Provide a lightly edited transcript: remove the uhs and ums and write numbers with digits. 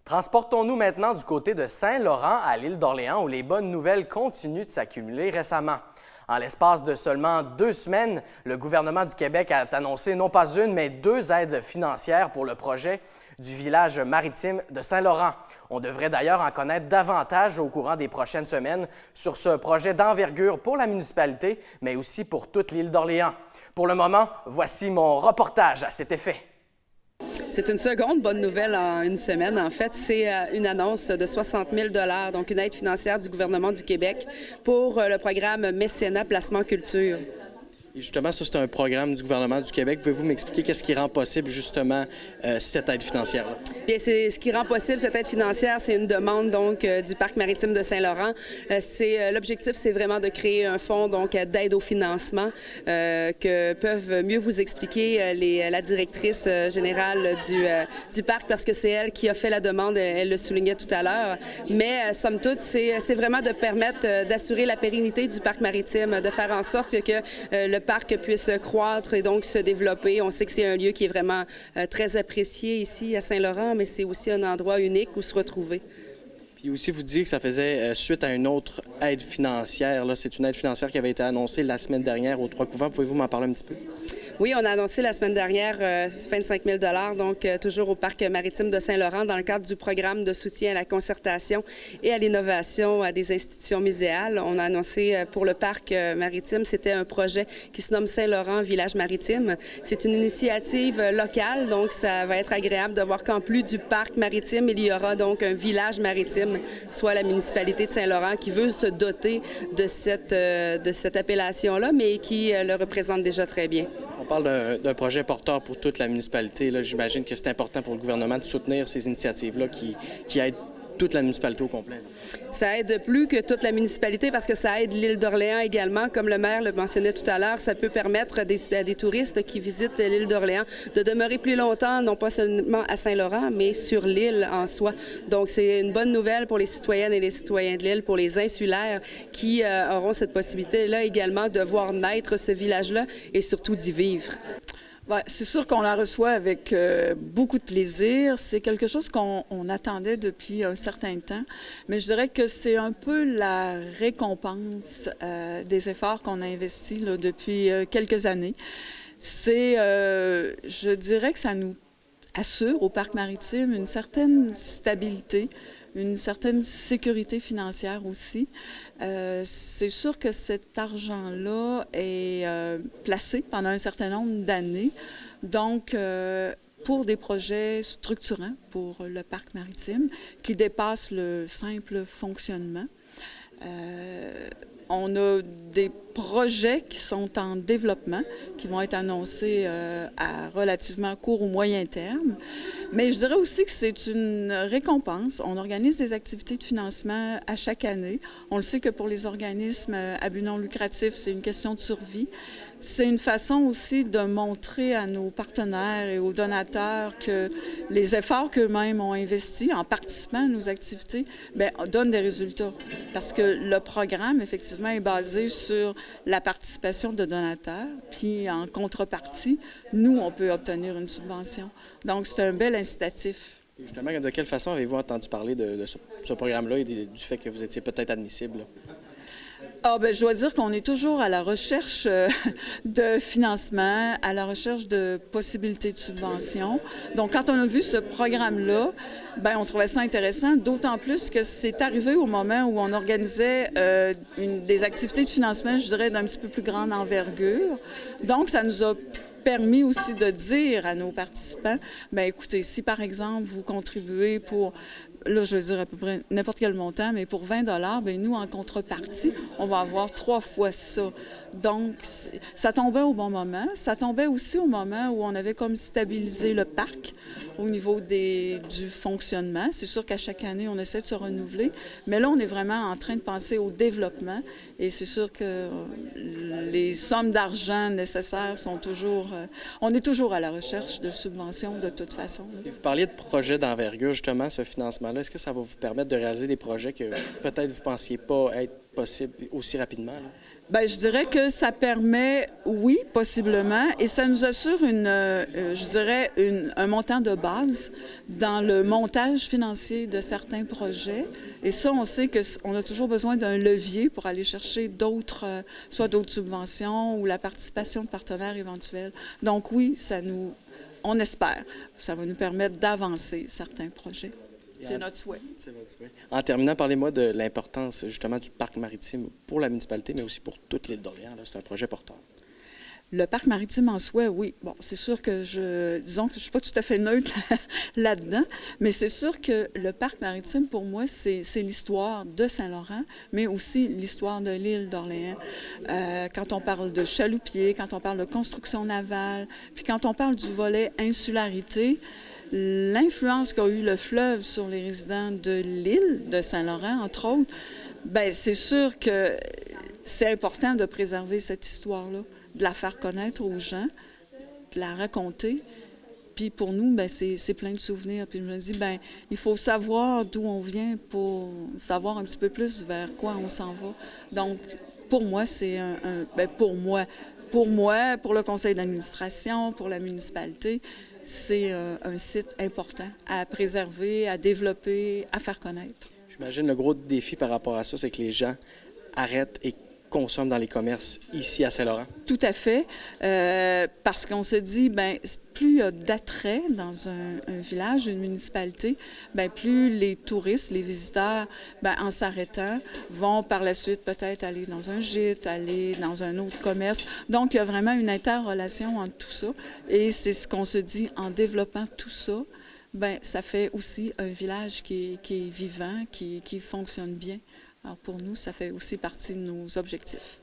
Transportons-nous maintenant du côté de Saint-Laurent à l'île d'Orléans où les bonnes nouvelles continuent de s'accumuler récemment. En l'espace de seulement 2 semaines, le gouvernement du Québec a annoncé non pas une, mais 2 aides financières pour le projet du village maritime de Saint-Laurent. On devrait d'ailleurs en connaître davantage au courant des prochaines semaines sur ce projet d'envergure pour la municipalité, mais aussi pour toute l'île d'Orléans. Pour le moment, voici mon reportage à cet effet. C'est une seconde bonne nouvelle en une semaine. En fait, c'est une annonce de 60 000 $, donc une aide financière du gouvernement du Québec pour le programme Mécénat Placement Culture. Et justement, ça, c'est un programme du gouvernement du Québec. Pouvez-vous m'expliquer qu'est-ce qui rend possible justement cette aide financière-là? Bien, c'est ce qui rend possible cette aide financière, c'est une demande donc du Parc maritime de Saint-Laurent. L'objectif, c'est vraiment de créer un fonds donc d'aide au financement que peuvent mieux vous expliquer la directrice générale du parc parce que c'est elle qui a fait la demande, elle le soulignait tout à l'heure. Mais somme toute, c'est vraiment de permettre d'assurer la pérennité du parc maritime, de faire en sorte que le parc puisse croître et donc se développer. On sait que c'est un lieu qui est vraiment très apprécié ici à Saint-Laurent, mais c'est aussi un endroit unique où se retrouver. Puis aussi, vous disiez que ça faisait suite à une autre aide financière. C'est une aide financière qui avait été annoncée la semaine dernière aux Trois-Couvents. Pouvez-vous m'en parler un petit peu? Oui, on a annoncé la semaine dernière 25 000 $, donc toujours au Parc maritime de Saint-Laurent dans le cadre du programme de soutien à la concertation et à l'innovation à des institutions muséales. On a annoncé pour le Parc maritime, c'était un projet qui se nomme Saint-Laurent Village maritime. C'est une initiative locale, donc ça va être agréable de voir qu'en plus du Parc maritime, il y aura donc un village maritime, soit la municipalité de Saint-Laurent qui veut se doter de cette appellation-là, mais qui le représente déjà très bien. On parle d'un projet porteur pour toute la municipalité. J'imagine que c'est important pour le gouvernement de soutenir ces initiatives-là qui aident toute la municipalité au complet. Ça aide plus que toute la municipalité parce que ça aide l'île d'Orléans également. Comme le maire le mentionnait tout à l'heure, ça peut permettre à des touristes qui visitent l'île d'Orléans de demeurer plus longtemps, non pas seulement à Saint-Laurent, mais sur l'île en soi. Donc, c'est une bonne nouvelle pour les citoyennes et les citoyens de l'île, pour les insulaires qui auront cette possibilité-là également de voir naître ce village-là et surtout d'y vivre. Ouais, c'est sûr qu'on la reçoit avec beaucoup de plaisir. C'est quelque chose qu'on attendait depuis un certain temps, mais je dirais que c'est un peu la récompense des efforts qu'on a investis là, depuis quelques années. Je dirais que ça nous assure au Parc maritime une certaine stabilité, une certaine sécurité financière aussi. C'est sûr que cet argent-là est placé pendant un certain nombre d'années. Donc, pour des projets structurants pour le parc maritime qui dépassent le simple fonctionnement. On a des projets qui sont en développement, qui vont être annoncés à relativement court ou moyen terme. Mais je dirais aussi que c'est une récompense. On organise des activités de financement à chaque année. On le sait que pour les organismes à but non lucratif, c'est une question de survie. C'est une façon aussi de montrer à nos partenaires et aux donateurs que les efforts qu'eux-mêmes ont investis en participant à nos activités donnent des résultats. Parce que le programme, effectivement, est basé sur la participation de donateurs. Puis, en contrepartie, nous, on peut obtenir une subvention. Donc, c'est un bel incitatif. Justement, de quelle façon avez-vous entendu parler de ce programme-là et du fait que vous étiez peut-être admissible? Je dois dire qu'on est toujours à la recherche de financement, à la recherche de possibilités de subvention. Donc, quand on a vu ce programme-là, on trouvait ça intéressant, d'autant plus que c'est arrivé au moment où on organisait des activités de financement, je dirais, d'un petit peu plus grande envergure. Donc, ça nous a permis aussi de dire à nos participants, écoutez, si par exemple vous contribuez pour, là je vais dire à peu près n'importe quel montant, mais pour 20 $, nous en contrepartie, on va avoir 3 fois ça. Donc, ça tombait au bon moment. Ça tombait aussi au moment où on avait comme stabilisé le parc au niveau du fonctionnement. C'est sûr qu'à chaque année, on essaie de se renouveler, mais là, on est vraiment en train de penser au développement et c'est sûr que les sommes d'argent nécessaires sont toujours... on est toujours à la recherche de subventions de toute façon. Et vous parliez de projets d'envergure, justement, ce financement-là. Est-ce que ça va vous permettre de réaliser des projets que peut-être vous ne pensiez pas être possibles aussi rapidement? Bien, je dirais que ça permet, oui, possiblement, et ça nous assure un montant de base dans le montage financier de certains projets. Et ça, on sait qu'on a toujours besoin d'un levier pour aller chercher soit d'autres subventions ou la participation de partenaires éventuels. Donc oui, on espère, ça va nous permettre d'avancer certains projets. C'est notre souhait. C'est votre souhait. En terminant, parlez-moi de l'importance justement du parc maritime pour la municipalité, mais aussi pour toute l'île d'Orléans. C'est un projet porteur. Le parc maritime en soi, oui. Bon, c'est sûr que disons que je ne suis pas tout à fait neutre là-dedans, mais c'est sûr que le parc maritime, pour moi, c'est l'histoire de Saint-Laurent, mais aussi l'histoire de l'île d'Orléans. Quand on parle de chaloupiers, quand on parle de construction navale, puis quand on parle du volet insularité, l'influence qu'a eu le fleuve sur les résidents de l'île de Saint-Laurent, entre autres, bien, c'est sûr que c'est important de préserver cette histoire-là, de la faire connaître aux gens, de la raconter. Puis pour nous, bien, c'est plein de souvenirs. Puis je me dis, bien, il faut savoir d'où on vient pour savoir un petit peu plus vers quoi on s'en va. Donc, pour moi, c'est pour le conseil d'administration, pour la municipalité, c'est un site important à préserver, à développer, à faire connaître. J'imagine le gros défi par rapport à ça, c'est que les gens arrêtent et consomment dans les commerces ici à Saint-Laurent. Tout à fait, parce qu'on se dit, bien, plus il y a d'attrait dans un village, une municipalité, bien, plus les touristes, les visiteurs, bien, en s'arrêtant, vont par la suite peut-être aller dans un gîte, aller dans un autre commerce. Donc, il y a vraiment une interrelation entre tout ça. Et c'est ce qu'on se dit, en développant tout ça, bien, ça fait aussi un village qui est vivant, qui fonctionne bien. Alors pour nous, ça fait aussi partie de nos objectifs.